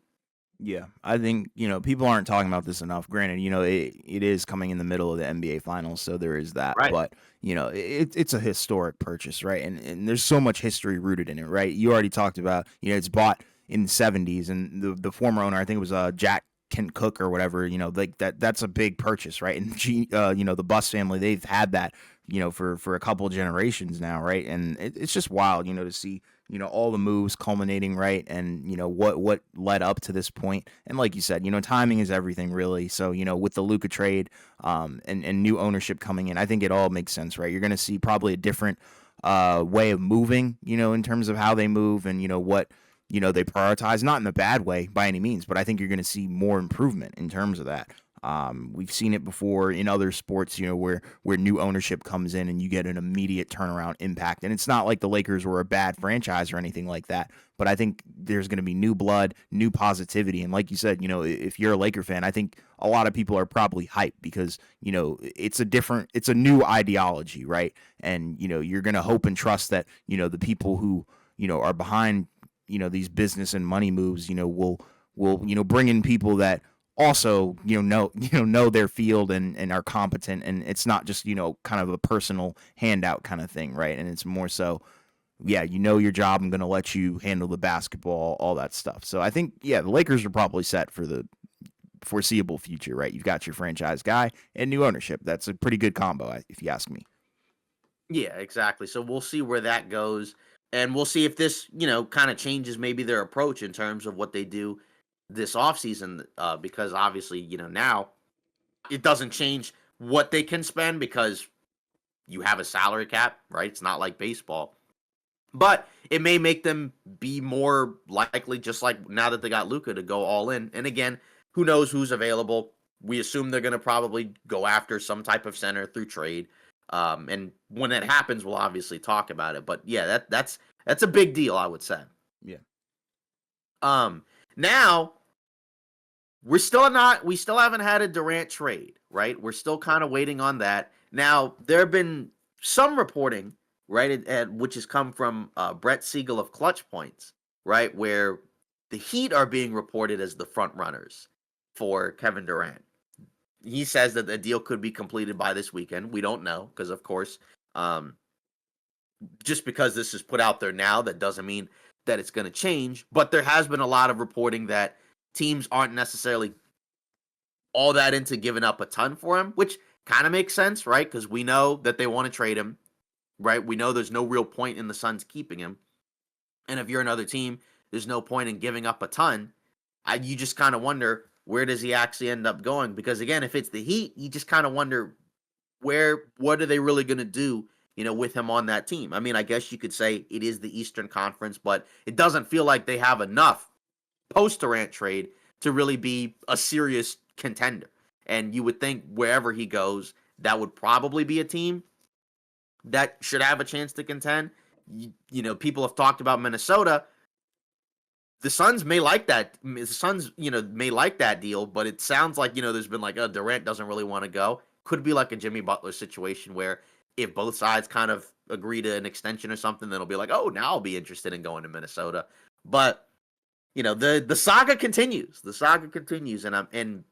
Yeah, I think, people aren't talking about this enough. Granted, it is coming in the middle of the NBA finals, so there is that. Right. But, it's a historic purchase, right? And there's so much history rooted in it, right? You already talked about, it's bought in the 70s, and the former owner, I think it was Jack Kent Cook or whatever, like that's a big purchase, right? And the Buss family, they've had that, for a couple generations now, right? And it's just wild, to see all the moves culminating, right? And, what led up to this point. And like you said, timing is everything, really. So, with the Luka trade and new ownership coming in, I think it all makes sense, right? You're going to see probably a different way of moving, in terms of how they move and, what, they prioritize, not in a bad way by any means, but I think you're going to see more improvement in terms of that. We've seen it before in other sports, where new ownership comes in and you get an immediate turnaround impact. And it's not like the Lakers were a bad franchise or anything like that. But I think there's going to be new blood, new positivity. And like you said, if you're a Laker fan, I think a lot of people are probably hyped because, it's a new ideology, right? And, you're going to hope and trust that, the people who, are behind, these business and money moves, will bring in people that also know their field and are competent, and it's not just kind of a personal handout kind of thing, right? And it's more so, yeah, your job, I'm going to let you handle the basketball, all that stuff. So I think, yeah, the Lakers are probably set for the foreseeable future, right? You've got your franchise guy and new ownership. That's a pretty good combo, if you ask me. Yeah, exactly. So we'll see where that goes. And we'll see if this, kind of changes maybe their approach in terms of what they do this offseason. Because obviously, now it doesn't change what they can spend because you have a salary cap, right? It's not like baseball. But it may make them be more likely, just like now that they got Luka, to go all in. And again, who knows who's available? We assume they're going to probably go after some type of center through trade. And when that happens, we'll obviously talk about it. But yeah, that's a big deal, I would say. Yeah. Now we still haven't had a Durant trade, right? We're still kind of waiting on that. Now, there have been some reporting right? Which has come from Brett Siegel of Clutch Points, right? Where the Heat are being reported as the front runners for Kevin Durant. He says that the deal could be completed by this weekend. We don't know because, of course, um, just because this is put out there now, that doesn't mean that it's going to change. But there has been a lot of reporting that teams aren't necessarily all that into giving up a ton for him, which kind of makes sense, right? Because we know that they want to trade him, right? We know there's no real point in the Suns keeping him. And if you're another team, there's no point in giving up a ton. You just kind of wonder, where does he actually end up going? Because again, if it's the Heat, you just kind of wonder, what are they really going to do, with him on that team? I mean, I guess you could say it is the Eastern Conference, but it doesn't feel like they have enough post Durant trade to really be a serious contender. And you would think wherever he goes, that would probably be a team that should have a chance to contend. People have talked about Minnesota. The Suns may like that. The Suns, may like that deal, but it sounds like, there's been like, Durant doesn't really want to go. Could be like a Jimmy Butler situation where if both sides kind of agree to an extension or something, then it'll be like, oh, now I'll be interested in going to Minnesota. But the saga continues. The saga continues, and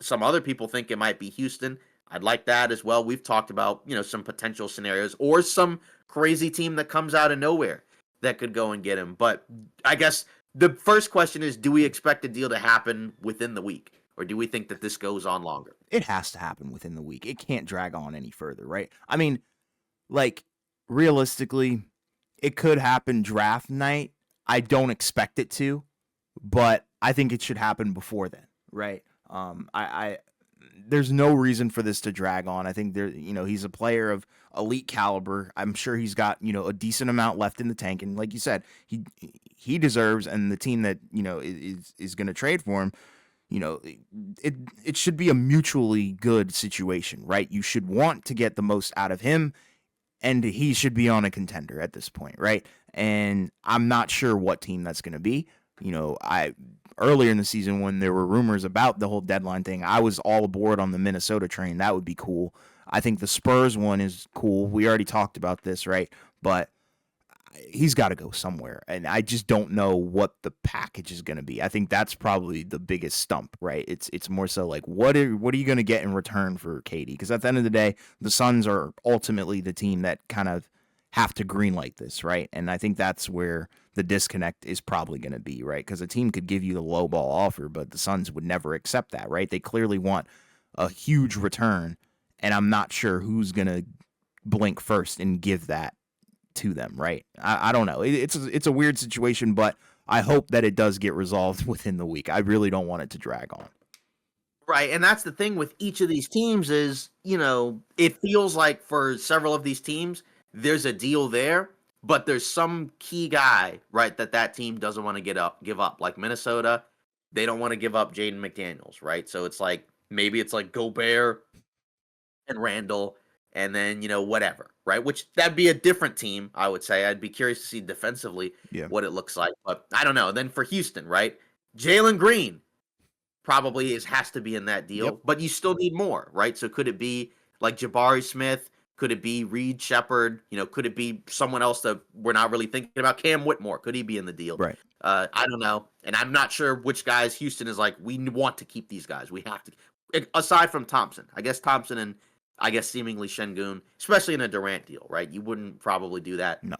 some other people think it might be Houston. I'd like that as well. We've talked about some potential scenarios or some crazy team that comes out of nowhere that could go and get him. But I guess the first question is, do we expect a deal to happen within the week, or do we think that this goes on longer? It has to happen within the week. It can't drag on any further, right? I mean, like, realistically, it could happen draft night. I don't expect it to, but I think it should happen before then, right? I there's no reason for this to drag on. I think he's a player of elite caliber. I'm sure he's got, a decent amount left in the tank, and like you said, he deserves, and the team that, is going to trade for him, it should be a mutually good situation, right? You should want to get the most out of him, and he should be on a contender at this point, right? And I'm not sure what team that's going to be. I earlier in the season when there were rumors about the whole deadline thing, I was all aboard on the Minnesota train. That would be cool. I think the Spurs one is cool. We already talked about this, right? But he's got to go somewhere, and I just don't know what the package is going to be. I think that's probably the biggest stump, right? It's more so like, what are you going to get in return for KD? Because at the end of the day, the Suns are ultimately the team that kind of have to greenlight this, right? And I think that's where the disconnect is probably going to be, right? Because a team could give you the low ball offer, but the Suns would never accept that, right? They clearly want a huge return, and I'm not sure who's going to blink first and give that to them, right? I don't know. It's a weird situation, but I hope that it does get resolved within the week. I really don't want it to drag on. Right, and that's the thing with each of these teams is, it feels like for several of these teams, there's a deal there, but there's some key guy, right, that team doesn't want to give up. Like Minnesota, they don't want to give up Jaden McDaniels, right? So it's like, maybe it's like Gobert and Randall, and then, whatever, right? Which that'd be a different team, I would say. I'd be curious to see defensively Yeah. what it looks like, but I don't know. Then for Houston, right? Jalen Green probably has to be in that Yep. deal, but you still need more, right? So could it be like Jabari Smith? Could it be Reed Shepard? Could it be someone else that we're not really thinking about? Cam Whitmore, could he be in the deal? Right. I don't know, and I'm not sure which guys Houston is like, we want to keep these guys. We have to, aside from Thompson. I guess Thompson and I guess seemingly Şengün, especially in a Durant deal, right? You wouldn't probably do that No.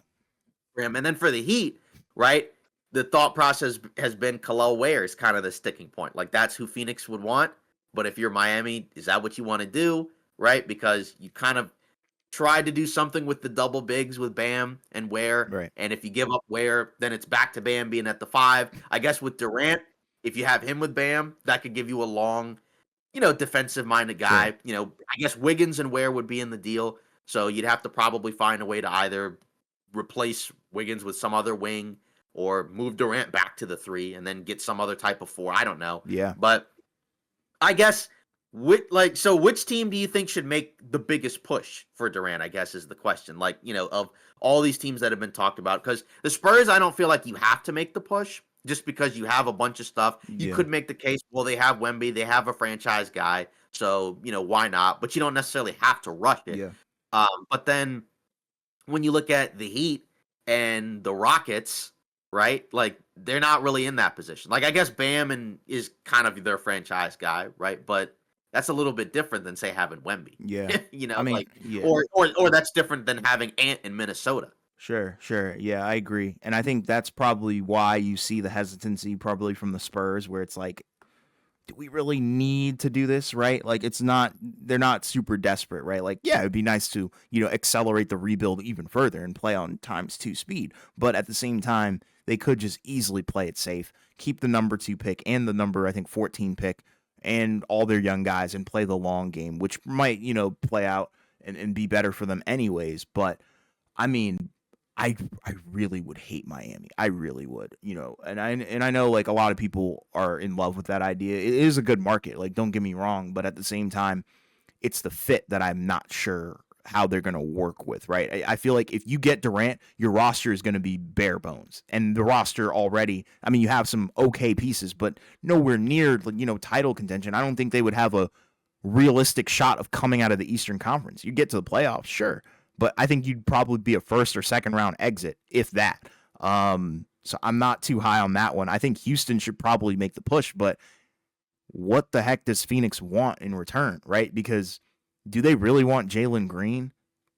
for him. And then for the Heat, right? The thought process has been Khalil Ware is kind of the sticking point. Like, that's who Phoenix would want. But if you're Miami, is that what you want to do? Right? Because you kind of tried to do something with the double bigs with Bam and Ware. Right. And if you give up Ware, then it's back to Bam being at the 5. I guess with Durant, if you have him with Bam, that could give you a long, defensive minded guy. Sure. I guess Wiggins and Ware would be in the deal. So you'd have to probably find a way to either replace Wiggins with some other wing or move Durant back to the 3 and then get some other type of 4. I don't know. Yeah. But I guess so which team do you think should make the biggest push for Durant, I guess is the question. Like, of all these teams that have been talked about, because the Spurs, I don't feel like you have to make the push just because you have a bunch of stuff. You Yeah. could make the case, well, they have Wemby, they have a franchise guy, so, why not? But you don't necessarily have to rush it. Yeah. But then when you look at the Heat and the Rockets, right? Like they're not really in that position. Like I guess is kind of their franchise guy, right? But that's a little bit different than say having Wemby. Yeah. I mean, Like yeah. or that's different than having Ant in Minnesota. Sure. Yeah, I agree. And I think that's probably why you see the hesitancy probably from the Spurs where it's like, do we really need to do this, right? Like they're not super desperate, right? Like, yeah, it'd be nice to, accelerate the rebuild even further and play on ×2 speed. But at the same time, they could just easily play it safe, keep the number 2 pick and the number, I think, 14 pick and all their young guys and play the long game, which might, play out and be better for them anyways. But I mean, I really would hate Miami. I really would, and I know like a lot of people are in love with that idea. It is a good market, like don't get me wrong, but at the same time, it's the fit that I'm not sure how they're going to work with, right? I feel like if you get Durant, your roster is going to be bare bones. And the roster already, I mean, you have some okay pieces, but nowhere near, title contention. I don't think they would have a realistic shot of coming out of the Eastern Conference. You get to the playoffs, sure, but I think you'd probably be a first or second round exit, if that. So I'm not too high on that one. I think Houston should probably make the push, but what the heck does Phoenix want in return, right? Because do they really want Jalen Green?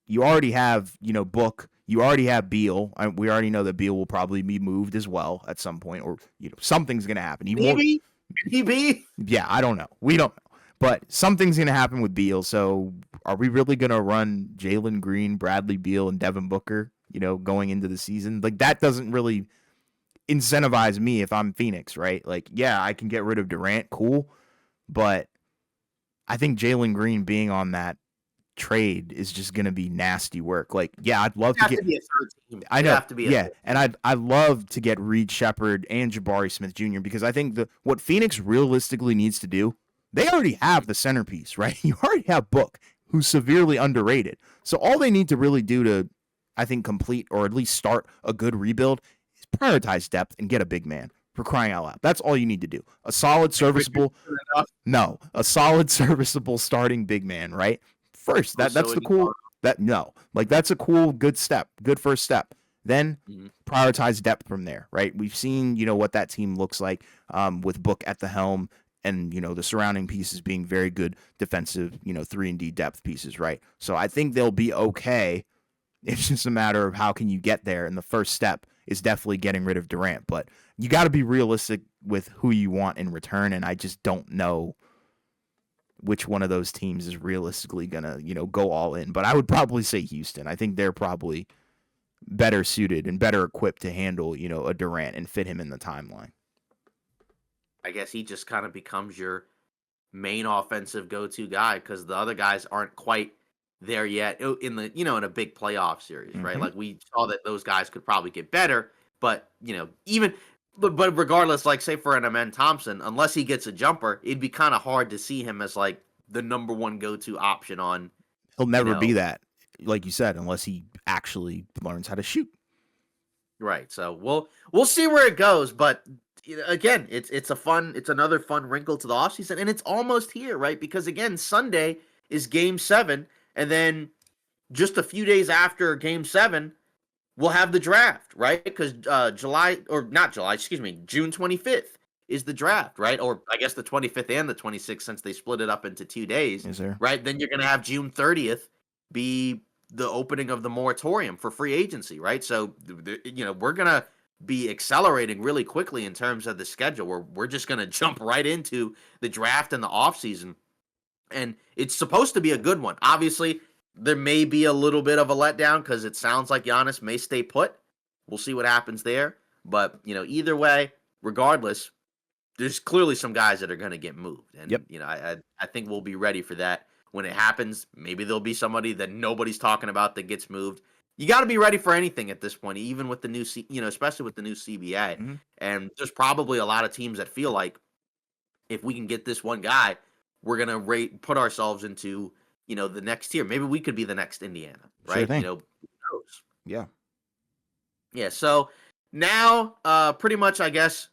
You already have, Book. You already have Beal. We already know that Beal will probably be moved as well at some point, or something's going to happen. Maybe. Yeah, I don't know. We don't know, but something's going to happen with Beal. So, are we really going to run Jalen Green, Bradley Beal, and Devin Booker? Going into the season, like that doesn't really incentivize me if I'm Phoenix, right? Like, yeah, I can get rid of Durant, cool, but I think Jalen Green being on that trade is just going to be nasty work. Like, yeah, I'd love to get. To be a third team. I know, yeah, and I'd love to get Reed Shepherd and Jabari Smith Jr. because I think what Phoenix realistically needs to do, they already have the centerpiece, right? You already have Book, who's severely underrated. So all they need to really do to, I think, complete or at least start a good rebuild is prioritize depth and get a big man. For crying out loud. That's all you need to do. A solid, serviceable starting big man, right? First, that's the cool that's a cool, good step, good first step. Then prioritize depth from there, right? We've seen, what that team looks like with Book at the helm and, the surrounding pieces being very good defensive, 3-and-D depth pieces, right? So I think they'll be okay. It's just a matter of how can you get there, and the first step is definitely getting rid of Durant. But you got to be realistic with who you want in return, and I just don't know which one of those teams is realistically going to, go all in. But I would probably say Houston. I think they're probably better suited and better equipped to handle, a Durant and fit him in the timeline. I guess he just kind of becomes your main offensive go-to guy because the other guys aren't quite there yet in the in a big playoff series, right? Like we saw that those guys could probably get better, but but regardless, like say for an Amen Thompson, unless he gets a jumper, it'd be kind of hard to see him as like the number one go-to option on. He'll never be that, like you said, unless he actually learns how to shoot. Right. So we'll see where it goes, but again, it's another fun wrinkle to the offseason, and it's almost here, right? Because again, Sunday is Game 7. And then just a few days after Game 7, we'll have the draft, right? Because June 25th is the draft, right? Or I guess the 25th and the 26th since they split it up into 2 days, right? Then you're going to have June 30th be the opening of the moratorium for free agency, right? So, we're going to be accelerating really quickly in terms of the schedule. We're just going to jump right into the draft and the offseason. And it's supposed to be a good one. Obviously, there may be a little bit of a letdown because it sounds like Giannis may stay put. We'll see what happens there. But, either way, regardless, there's clearly some guys that are going to get moved. And, I think we'll be ready for that when it happens. Maybe there'll be somebody that nobody's talking about that gets moved. You got to be ready for anything at this point, even with the new, especially with the new CBA. Mm-hmm. And there's probably a lot of teams that feel like if we can get this one guy, we're going to put ourselves into, the next tier. Maybe we could be the next Indiana, right? Sure thing. Who knows? Yeah. Yeah. So now, pretty much, I guess,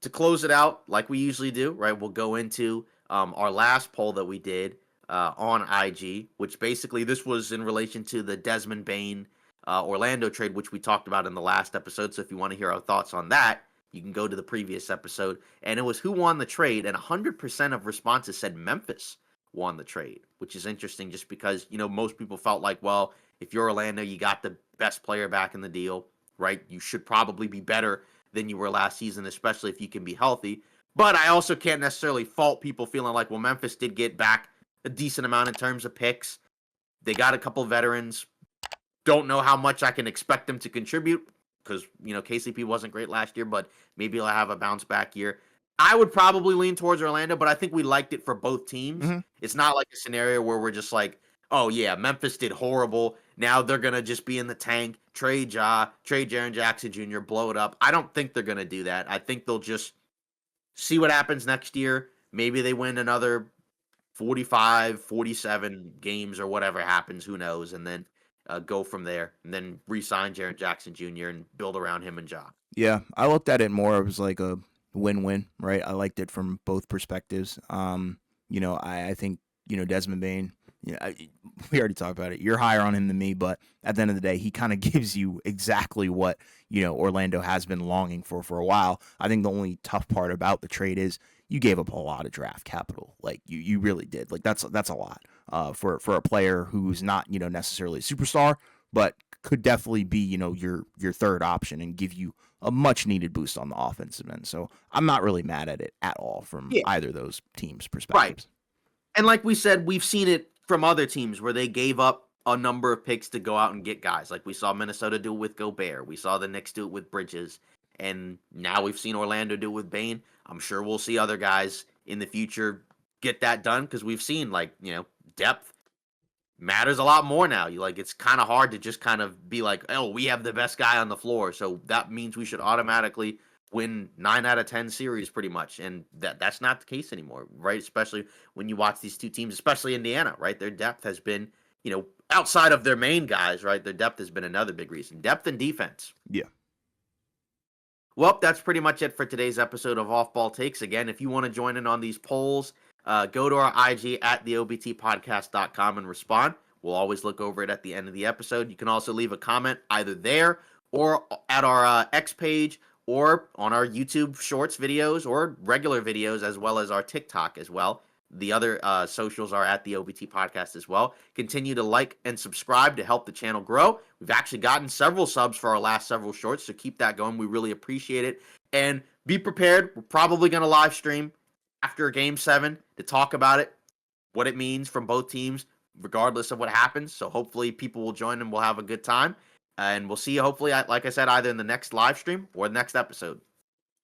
to close it out, like we usually do, right? We'll go into our last poll that we did on IG, which basically this was in relation to the Desmond Bane Orlando trade, which we talked about in the last episode. So if you want to hear our thoughts on that, you can go to the previous episode. And it was who won the trade, and 100% of responses said Memphis won the trade, which is interesting just because, most people felt like, well, if you're Orlando, you got the best player back in the deal, right? You should probably be better than you were last season, especially if you can be healthy. But I also can't necessarily fault people feeling like, well, Memphis did get back a decent amount in terms of picks. They got a couple veterans. Don't know how much I can expect them to contribute because, KCP wasn't great last year, but maybe he'll have a bounce back year. I would probably lean towards Orlando, but I think we liked it for both teams. Mm-hmm. It's not like a scenario where we're just like, oh, yeah, Memphis did horrible. Now they're going to just be in the tank, trade Jaren Jackson Jr., blow it up. I don't think they're going to do that. I think they'll just see what happens next year. Maybe they win another 45, 47 games or whatever happens. Who knows? And then go from there and then re-sign Jaren Jackson Jr. and build around him and Ja. Yeah, I looked at it more as like a win-win, right? I liked it from both perspectives. I think, Desmond Bane, we already talked about it. You're higher on him than me, but at the end of the day, he kind of gives you exactly what, Orlando has been longing for a while. I think the only tough part about the trade is you gave up a lot of draft capital. Like you really did. Like that's a lot for a player who's not, necessarily a superstar, but could definitely be, your third option and give you a much needed boost on the offensive end. So I'm not really mad at it at all from Yeah, either of those teams' right. perspectives. And like we said, we've seen it from other teams where they gave up a number of picks to go out and get guys. Like we saw Minnesota do it with Gobert. We saw the Knicks do it with Bridges. And now we've seen Orlando do it with Bane. I'm sure we'll see other guys in the future get that done because we've seen, depth matters a lot more now. It's kind of hard to just kind of be like, oh, we have the best guy on the floor, so that means we should automatically win 9 out of 10 series pretty much. And that's not the case anymore, right? Especially when you watch these two teams, especially Indiana, right? Their depth has been, outside of their main guys, right? Their depth has been another big reason. Depth and defense. Yeah. Well, that's pretty much it for today's episode of Off Ball Takes. Again, if you want to join in on these polls, go to our IG at theobtpodcast.com and respond. We'll always look over it at the end of the episode. You can also leave a comment either there or at our X page or on our YouTube shorts videos or regular videos, as well as our TikTok as well. The other socials are at the OBT Podcast as well. Continue to like and subscribe to help the channel grow. We've actually gotten several subs for our last several shorts, so keep that going. We really appreciate it. And be prepared. We're probably going to live stream after Game 7 to talk about it, what it means from both teams, regardless of what happens. So hopefully people will join and we'll have a good time. And we'll see you hopefully, like I said, either in the next live stream or the next episode.